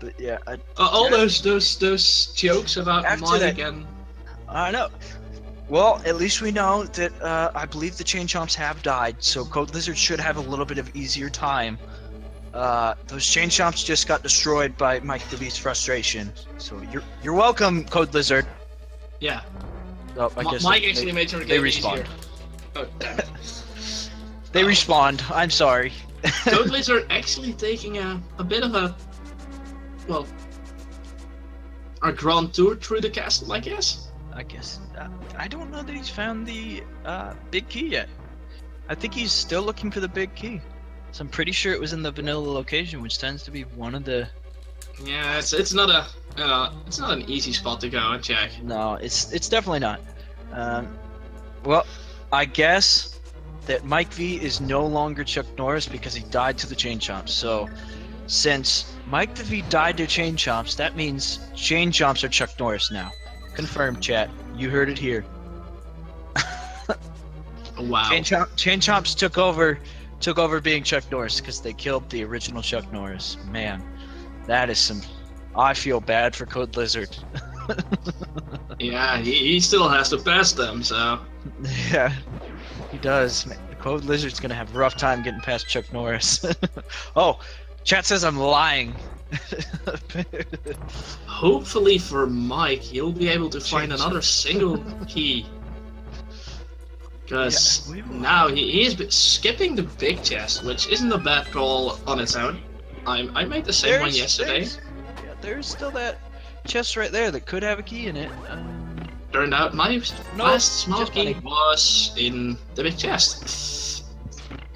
But yeah, all those jokes about After Mike that- and I know. Well, at least we know that I believe the Chain Chomps have died, so Code Lizard should have a little bit of easier time. Those Chain Chomps just got destroyed by Mike DeVee's frustration. So you're welcome, Code Lizard. yeah, Oh, I guess Mike actually made your they game respawn. easier. Oh, damn it. They respawned. I'm sorry. Code Lizard actually taking a bit of a, well, a grand tour through the castle, I guess. I guess. I don't know that he's found the big key yet. I think he's still looking for the big key. So I'm pretty sure it was in the vanilla location, which tends to be one of the. Yeah, it's not a it's not an easy spot to go and check. No, it's definitely not. Well, I guess that Mike V is no longer Chuck Norris because he died to the Chain Chomps. So, since Mike the V died to Chain Chomps, that means Chain Chomps are Chuck Norris now. Confirmed, chat. You heard it here. Wow. Chain Chomps took over being Chuck Norris because they killed the original Chuck Norris. Man, that is some. I feel bad for Code Lizard. Yeah, he still has to pass them, so. Yeah, he does. Man, Code Lizard's gonna have a rough time getting past Chuck Norris. Oh, chat says I'm lying. Hopefully for Mike, he'll be able to find another single key. Because now he is skipping the big chest, which isn't a bad call on its own. I made the same one yesterday. There's still that chest right there that could have a key in it. Turned out my last small just key money. was in the big chest.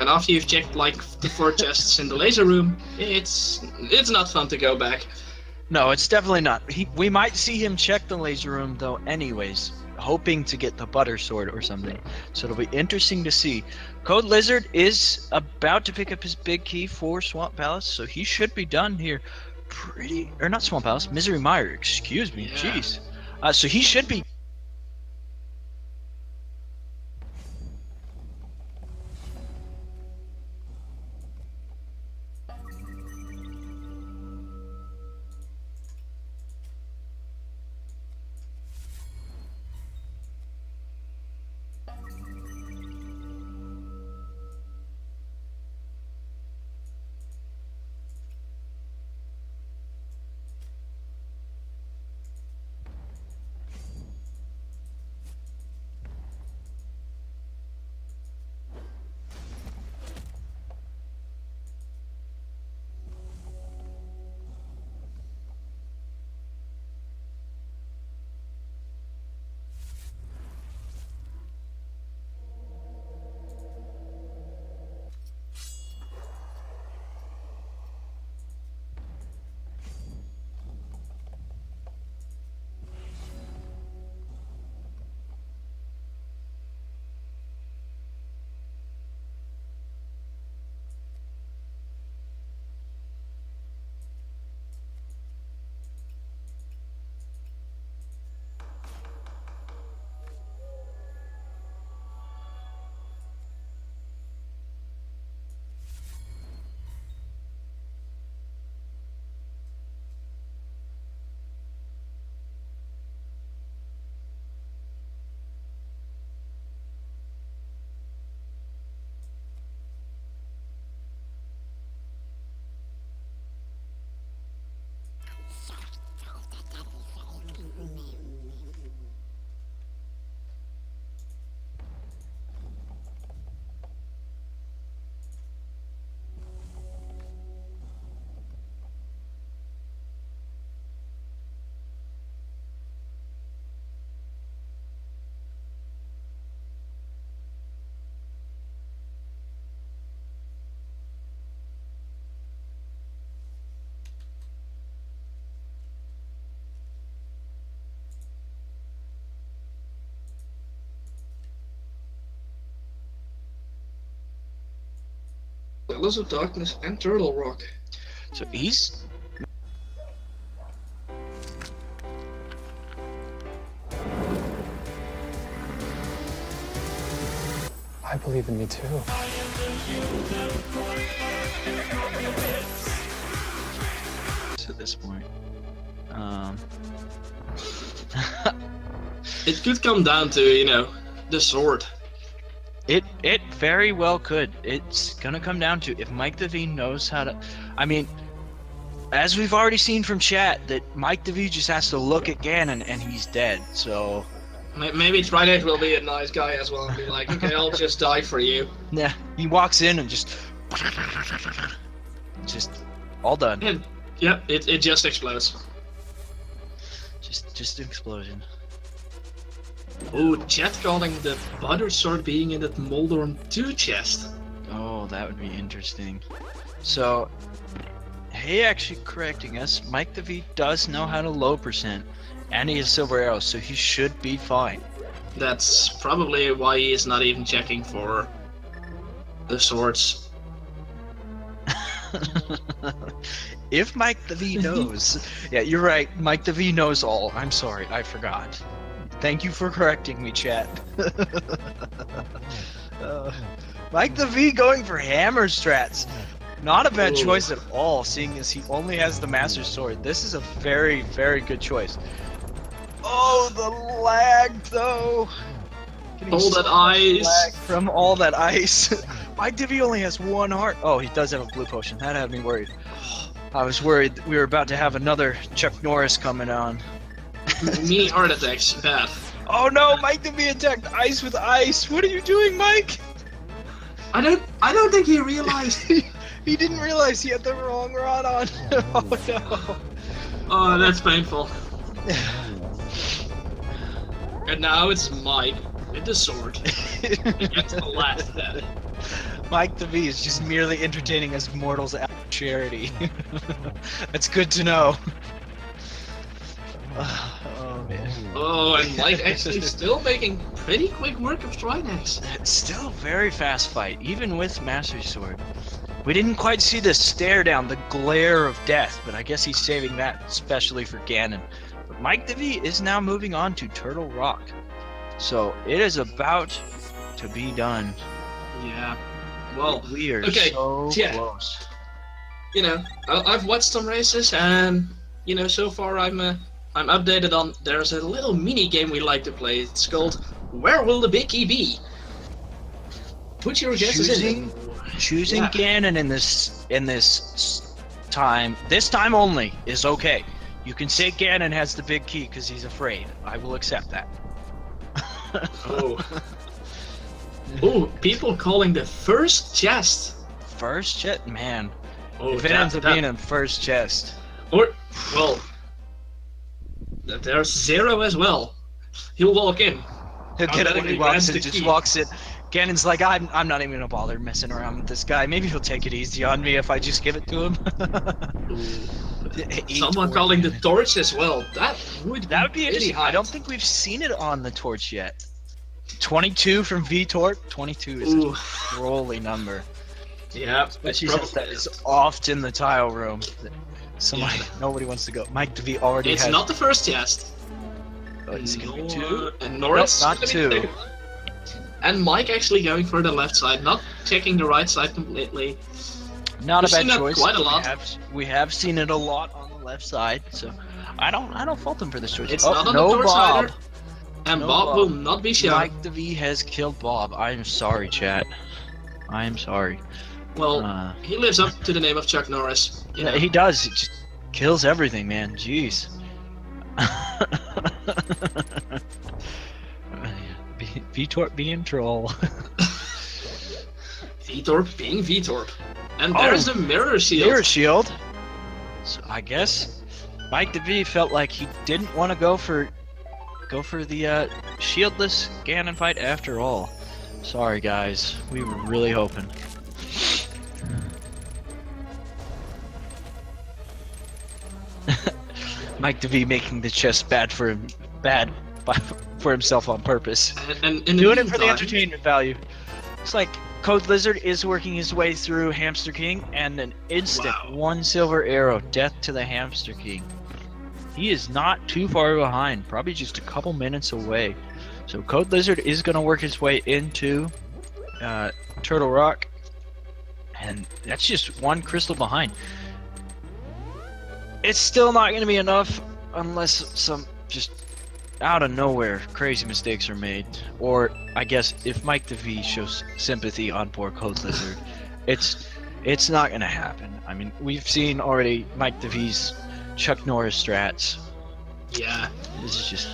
And after you've checked like the 4 chests in the laser room, it's not fun to go back. No, it's definitely not. We might see him check the laser room though anyways, hoping to get the butter sword or something. So it'll be interesting to see. Code Lizard is about to pick up his big key for Swamp Palace, so he should be done here or not Swamp Palace, Misery Mire, excuse me, Yeah. jeez. So he should be. Palace of Darkness and Turtle Rock. So he's. I believe in me too. this point. It could come down to, you know, the sword. It very well could. It's gonna come down to if Mike the V knows how to. I mean, as we've already seen from chat, that Mike the V just has to look at Ganon and he's dead. So Maybe Trident will be a nice guy as well and be like, okay, I'll just die for you. yeah, he walks in and just all done. And, yep, it just explodes. Just an explosion. Ooh, chat calling the butter sword being in that Moldorm 2 chest. Oh, that would be interesting. So, hey, actually correcting us, Mike the V does know how to low percent, and he has silver arrows, so he should be fine. That's probably why he is not even checking for the swords. If Mike the V knows. Yeah, you're right. Mike the V knows all. I'm sorry, I forgot. Thank you for correcting me, chat. Mike the V going for hammer strats. Not a bad choice at all, seeing as he only has the Master Sword. This is a very, very good choice. Oh, the lag, though. All that ice. Lag from all that ice. Mike the V only has one heart. Oh, he does have a blue potion. That had me worried. I was worried we were about to have another Chuck Norris coming on. Mini heart attacks, bad. Oh no, Mike the V attacked ice with ice. What are you doing, Mike? I don't think he realized. He didn't realize he had the wrong rod on. Oh no. Oh, that's painful. And now it's Mike with the sword against the last dead. Mike the V is just merely entertaining us mortals out of charity. That's good to know. Oh man. Oh, and Mike actually still making pretty quick work of Trinex. It's still a very fast fight, even with Master Sword. We didn't quite see the stare down, the glare of death, but I guess he's saving that especially for Ganon. But Mike the V is now moving on to Turtle Rock. So it is about to be done. Yeah. Well, we are so close. You know, I've watched some races, and you know, so far I'm updated on. There's a little mini game we like to play. It's called "Where Will the Big Key Be?" Put your guesses in. Choosing Ganon in this time, this time only, is okay. You can say Ganon has the big key because he's afraid. I will accept that. Oh, people calling the first chest. First chest? Man. Oh, if it ends up being in first chest. Or, well, there's Zero as well. He'll walk in. He'll get it when he walks in, just walks in. Ganon's like, I'm not even gonna bother messing around with this guy. Maybe he'll take it easy on me if I just give it to him. Someone calling the torch as well. That would be interesting. High. I don't think we've seen it on the torch yet. 22 from VTorp. 22 is a trolly number. Yeah, especially since that is oft in the tile room. Nobody wants to go. Mike the V already has. It's not the first chest. Oh, is it gonna be 2? And Norris not 2. And Mike actually going for the left side, not checking the right side completely. Not We've a bad seen that choice. Quite a lot. We have seen it a lot on the left side, so I don't fault him for this choice. It's not on the torch either. And Bob will not be shown. Mike the V has killed Bob. I am sorry, chat. I am sorry. Well, he lives up to the name of Chuck Norris. Yeah, he does. He just kills everything, man. Jeez. VTorp being troll. VTorp being VTorp. And there's the mirror shield. Mirror shield. So I guess Mike the V felt like he didn't want to go for the shieldless Ganon fight after all. Sorry guys, we were really hoping. Mike the V making the chest bad for himself on purpose. And doing it for the entertainment value. It's like Code Lizard is working his way through Hamster King, and an instant 1 silver arrow, death to the Hamster King. He is not too far behind, probably just a couple minutes away. So Code Lizard is going to work his way into Turtle Rock, and that's just 1 crystal behind. it's still not going to be enough unless some just out of nowhere crazy mistakes are made. Or I guess if Mike DeVee shows sympathy on poor Code Lizard, it's not going to happen. I mean, we've seen already Mike DeVee's Chuck Norris strats. Yeah. This is just...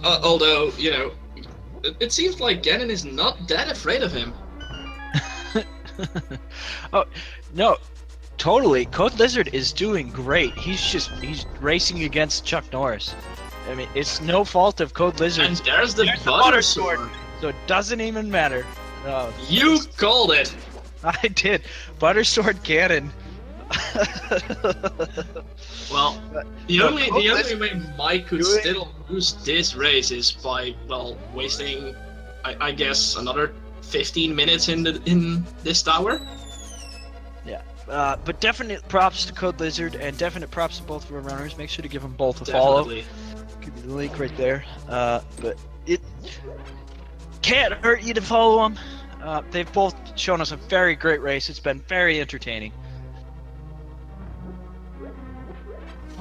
although, you know, it seems like Ganon is not that afraid of him. Oh, no. Totally. Code Lizard is doing great. He's racing against Chuck Norris. I mean, it's no fault of Code Lizard. And there's the Butter Sword. So it doesn't even matter. Oh, You called it! I did. Butter Sword Cannon. Well, the only way Mike could still lose this race is by, well, wasting, I guess, another 15 minutes in this tower. Yeah. But definite props to Code Lizard and definite props to both of our runners. Make sure to give them both a follow. Give me the link right there. But it can't hurt you to follow them. They've both shown us a very great race. It's been very entertaining.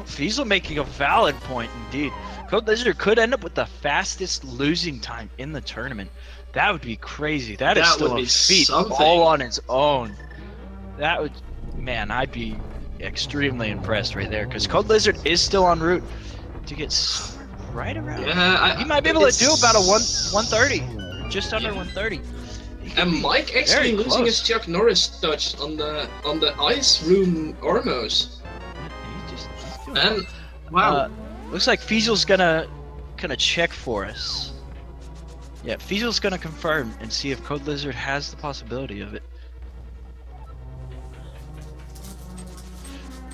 Fiesel making a valid point indeed. Code Lizard could end up with the fastest losing time in the tournament. That would be crazy. That is still a feat something. all on its own. That would, man, I'd be extremely impressed right there because Code Lizard is still en route to get right around. Yeah, he might be able to do about a 130, just under 130. And Mike actually losing his Chuck Norris touch on the ice room Ormos. And wow, looks like Fiesel's gonna check for us. Yeah, Fiesel's gonna confirm and see if Code Lizard has the possibility of it.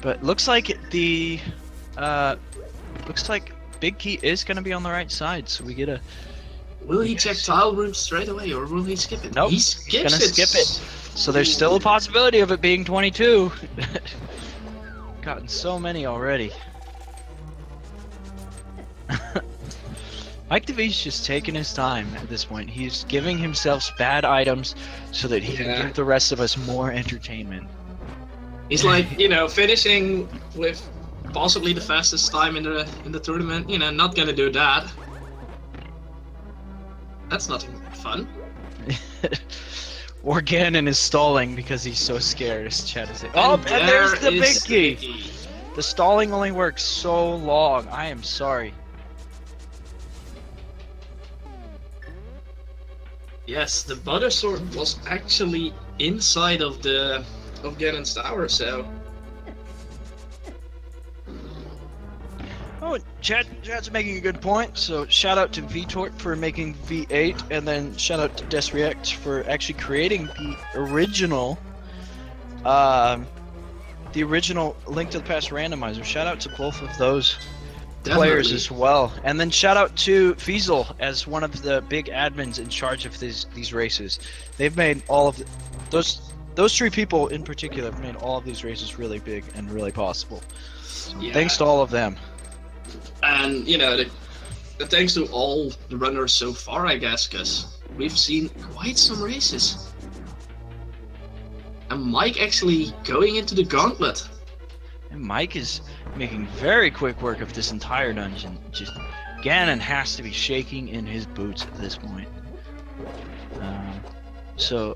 But looks like Big Key is gonna be on the right side, so we get a. Will he check tile room straight away, or will he skip it? Nope, he skips gonna skip it. So there's still a possibility of it being 22. Gotten so many already. Mike DeVee's just taking his time at this point. He's giving himself bad items so that he can give the rest of us more entertainment. He's like, you know, finishing with possibly the fastest time in the tournament. You know, not gonna do that. That's not fun. Or Ganon is stalling because he's so scared, as Chad is saying. Oh, and there's the Big Key! The stalling only works so long. I am sorry. Yes, the Butter Sword was actually inside of Ganon's tower, so... Oh, Chad's making a good point. So shout out to VTort for making V8, and then shout out to Desreact for actually creating the original Link to the Past randomizer. Shout out to both of those players as well, and then shout out to Fiesel as one of the big admins in charge of these races. They've made all of those three people in particular have made all of these races really big and really possible. So thanks to all of them. And, you know, the thanks to all the runners so far, I guess, because we've seen quite some races. And Mike actually going into the gauntlet. And Mike is making very quick work of this entire dungeon. Just Ganon has to be shaking in his boots at this point. So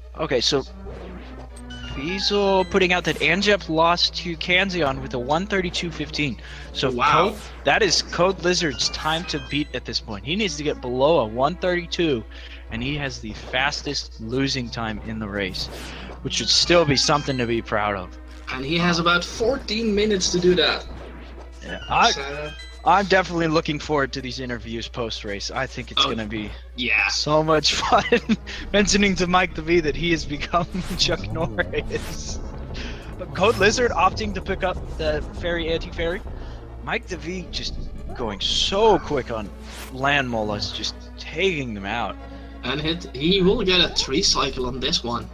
Fiesel putting out that Anjep lost to Kanzeon with a 132.15. So wow, that is Code Lizard's time to beat at this point. He needs to get below a 132, and he has the fastest losing time in the race, which should still be something to be proud of. And he has about 14 minutes to do that. Yeah, I'm definitely looking forward to these interviews post-race. I think it's gonna be so much fun mentioning to Mike DeVee that he has become Chuck Norris. But Code Lizard opting to pick up the fairy anti-fairy. Mike DeVee just going so quick on land molas, just taking them out. And he will get a 3 cycle on this one.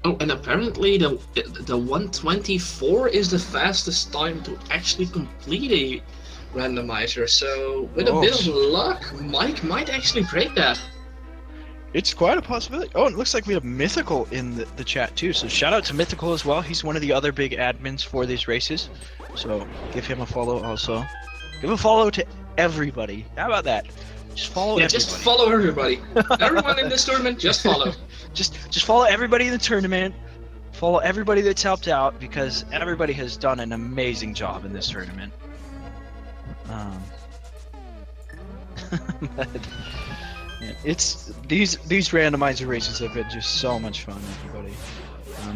Oh, and apparently the 124 is the fastest time to actually complete a randomizer. So with a bit of luck, Mike might actually break that. It's quite a possibility. Oh, it looks like we have Mythical in the chat too. So shout out to Mythical as well. He's one of the other big admins for these races. So give him a follow also. Give a follow to everybody. How about that? Just follow everybody. Just follow everybody. Everyone in this tournament, just follow. Just follow everybody in the tournament. Follow everybody that's helped out because everybody has done an amazing job in this tournament. But, yeah, it's these randomizer races have been just so much fun, everybody.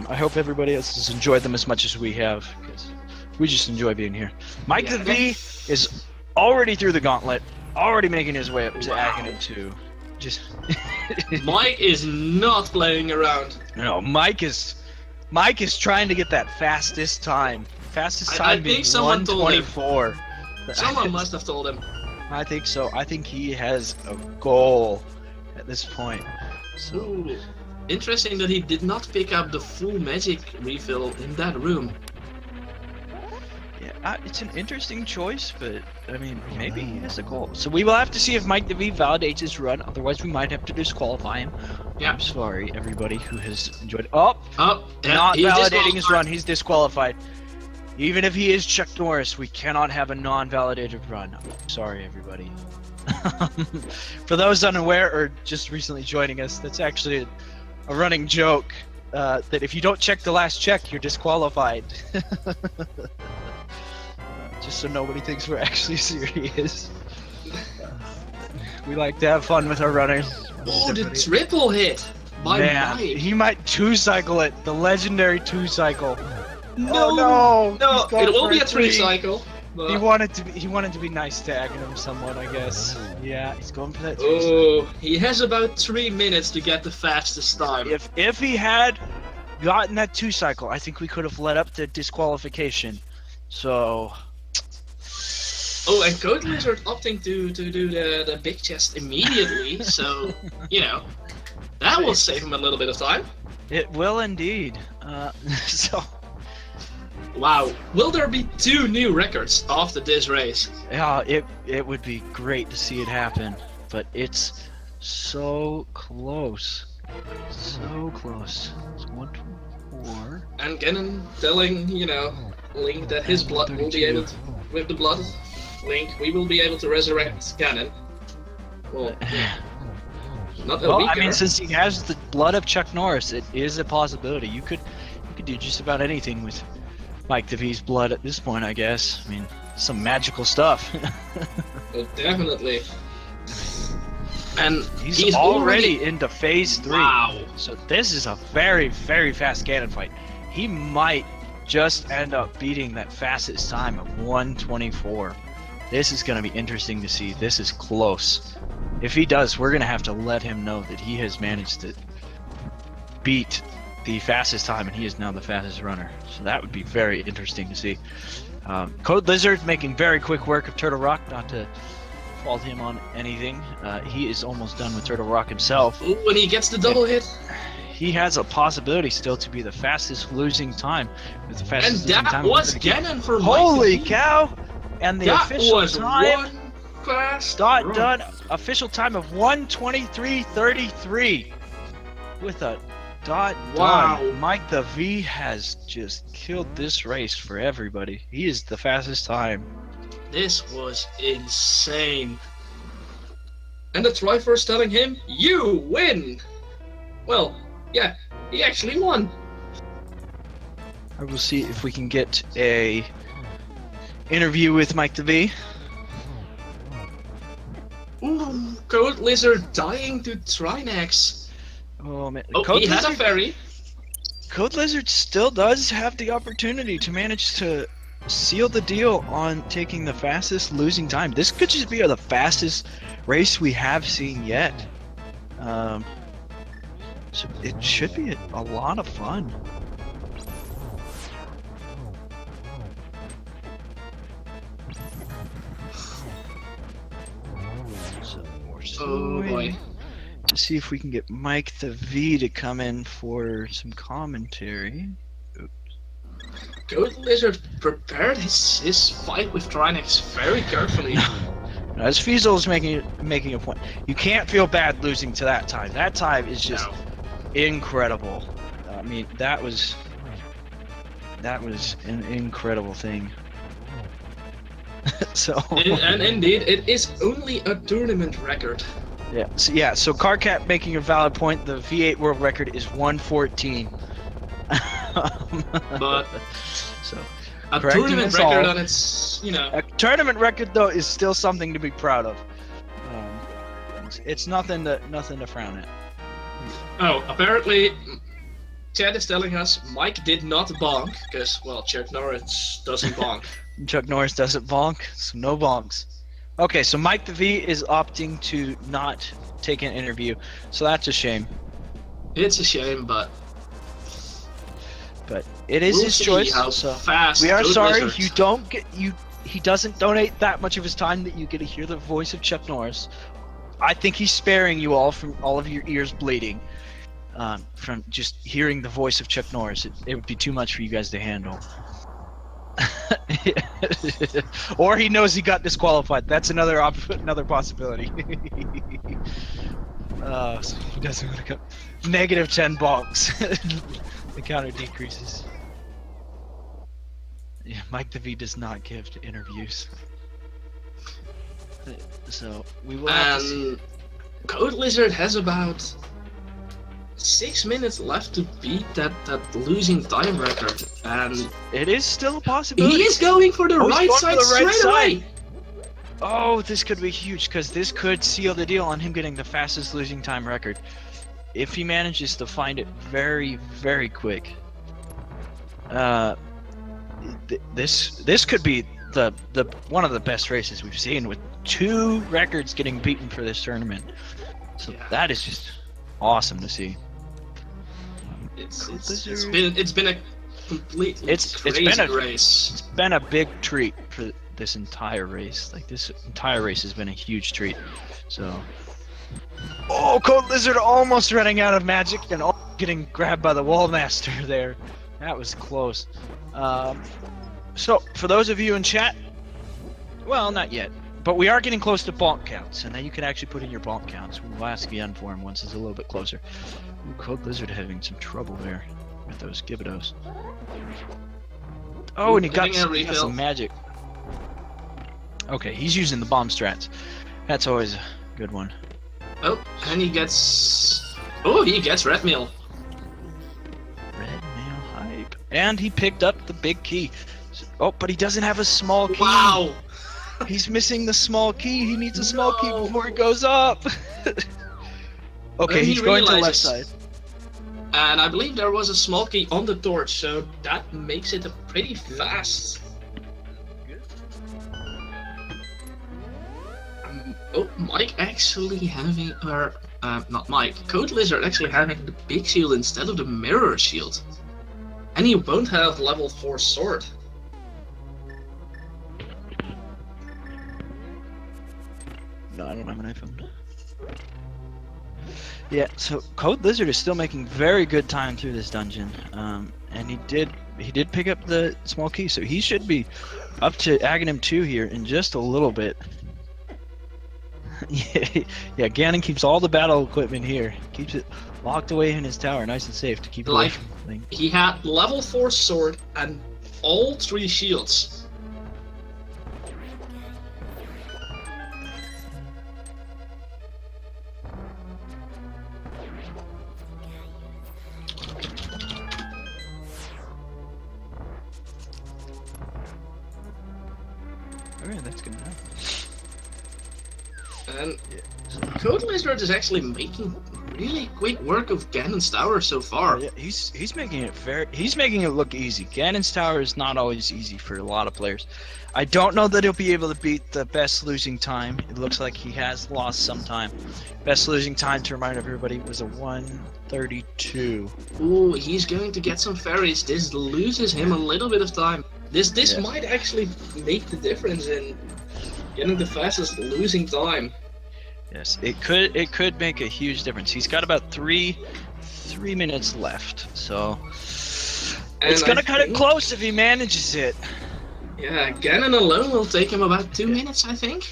I hope everybody else has enjoyed them as much as we have because we just enjoy being here. Mike the V is already through the gauntlet, already making his way up to Aghanim 2. Just Mike is not playing around. No, Mike is trying to get that fastest time. Fastest time being 124. Someone must have told him. I think so. I think he has a goal at this point. So. Ooh, interesting that he did not pick up the full magic refill in that room. Yeah, it's an interesting choice, but I mean, maybe he has a goal. So we will have to see if Mike the V validates his run. Otherwise, we might have to disqualify him. Yeah. I'm sorry, everybody who has enjoyed. Not validating his run. He's disqualified. Even if he is Chuck Norris, we cannot have a non-validated run. Sorry, everybody. For those unaware or just recently joining us, that's actually a running joke that if you don't check the last check, you're disqualified. Just so nobody thinks we're actually serious. We like to have fun with our runners. Oh, the triple hit by Mike. He might two-cycle it. The legendary two-cycle. No, it will be a 3-cycle. But... He wanted to be nice to Aghanim somewhat, I guess. Yeah, he's going for that 3-cycle. Oh, he has about 3 minutes to get the fastest time. If he had gotten that 2-cycle, I think we could have led up to disqualification. So. Oh, and Code Lizard opting to do the big chest immediately, so that will save him a little bit of time. It will indeed. So. Wow, will there be 2 new records after this race? Yeah, it would be great to see it happen, but it's so close. So close. It's 124. And Ganon telling, Link that his blood will be able to, with the blood Link, we will be able to resurrect Ganon. Well, not a weaker. I mean, since he has the blood of Chuck Norris, it is a possibility. You could do just about anything with Mike the V's blood at this point, I guess. I mean, some magical stuff. Well, definitely. And he's already into phase 3. Wow. So this is a very, very fast Ganon fight. He might just end up beating that fastest time of 124. This is going to be interesting to see. This is close. If he does, we're going to have to let him know that he has managed to beat the fastest time, and he is now the fastest runner. So that would be very interesting to see. Code Lizard making very quick work of Turtle Rock, not to fault him on anything. He is almost done with Turtle Rock himself. Ooh, when he gets the double hit. He has a possibility still to be the fastest losing time. With the fastest and that time was Ganon for Mike. Holy cow! And the that official was time one fast done. Official time of 1:23:33 with a dot. Wow. Done. Mike the V has just killed this race for everybody. He is the fastest time. This was insane. And the Triforce telling him, "You win." Well, yeah, he actually won. I will see if we can get a interview with Mike the V. Ooh, Code Lizard dying to Trinax. Oh man, oh, Code he Lizard, has a fairy. Code Lizard still does have the opportunity to manage to seal the deal on taking the fastest losing time. This could just be the fastest race we have seen yet. So it should be a lot of fun. Oh boy. To see if we can get Mike the V to come in for some commentary. Oops. Code Lizard prepared his fight with Trinax very carefully. As Fiesel is making a point, you can't feel bad losing to that time. That time is just incredible. I mean, that was an incredible thing. And indeed, it is only a tournament record. So Copycat making a valid point. The V8 world record is 114. But so a tournament record on its, a tournament record though is still something to be proud of. It's nothing to frown at. Oh, apparently, Chad is telling us Mike did not bonk because, well, Chuck Norris doesn't bonk. Chuck Norris doesn't bonk, so no bonks. Okay, so Mike the V is opting to not take an interview, so that's a shame. It's a shame, but it is his choice. So we are sorry you don't get He doesn't donate that much of his time that you get to hear the voice of Chuck Norris. I think he's sparing you all from all of your ears bleeding from just hearing the voice of Chuck Norris. It would be too much for you guys to handle. Or he knows he got disqualified. That's another possibility. So he doesn't want to come. Negative 10 bonks. The counter decreases. Yeah, Mike the V does not give to interviews. So we will have to see. Code Lizard has about 6 minutes left to beat that losing time record, and it is still a possibility. He is going for the right side straight away. Oh, this could be huge because this could seal the deal on him getting the fastest losing time record if he manages to find it very, very quick. This could be the one of the best races we've seen, with 2 records getting beaten for this tournament. So that is just awesome to see. It's been a completely crazy race. It's been a big treat for this entire race. Like, this entire race has been a huge treat. So, Code Lizard almost running out of magic and getting grabbed by the Wall Master there. That was close. So, for those of you in chat, well, not yet, but we are getting close to bonk counts, and then you can actually put in your bonk counts. We'll ask again for him once it's a little bit closer. Ooh, Code Lizard having some trouble there with those Gibidos. Oh, and he got some magic. Okay, he's using the bomb strats. That's always a good one. Oh, and he gets... Oh, he gets Red Mail. Red Mail hype. And he picked up the big key. Oh, but he doesn't have a small key. Wow! He's missing the small key. He needs a small key before he goes up. Okay, he's going to the left side. And I believe there was a small key on the torch, so that makes it a pretty fast. Mike actually having, not Mike, Code Lizard actually having the big shield instead of the mirror shield. And he won't have level 4 sword. No, I don't have an iPhone. Yeah, so Code Lizard is still making very good time through this dungeon, and he did pick up the small key, so he should be up to Aghanim 2 here in just a little bit. Yeah, Ganon keeps all the battle equipment here, keeps it locked away in his tower, nice and safe to keep away from things. He had level 4 sword and all 3 shields. Alright, that's good enough. And Code Lizard is actually making really quick work of Ganon's tower so far. Yeah, he's making it look easy. Ganon's tower is not always easy for a lot of players. I don't know that he'll be able to beat the best losing time. It looks like he has lost some time. Best losing time, to remind everybody, was a 1:32. Ooh, he's going to get some fairies. This loses him a little bit of time. This might actually make the difference in getting the fastest losing time. Yes, it could make a huge difference. He's got about three minutes left, so it's gonna cut it close if he manages it. Yeah, Ganon alone will take him about 2 minutes, I think.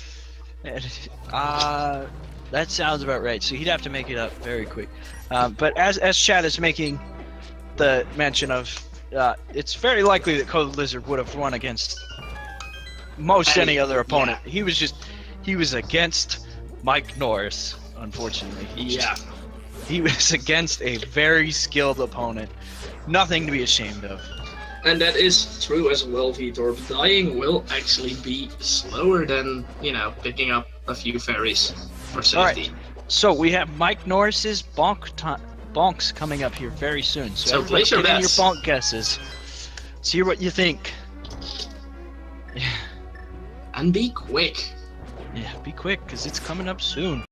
That sounds about right. So he'd have to make it up very quick. But as Chad is making the mention of, it's very likely that Code Lizard would have won against most any other opponent. Yeah. He was against Mike Norris, unfortunately. He was against a very skilled opponent. Nothing to be ashamed of. And that is true as well, Vitor. Dying will actually be slower than, picking up a few fairies for safety. Alright, so we have Mike Norris's bonks coming up here very soon. So place your get in your bets. bonk guesses. Let's hear what you think. And be quick. Yeah, be quick, because it's coming up soon.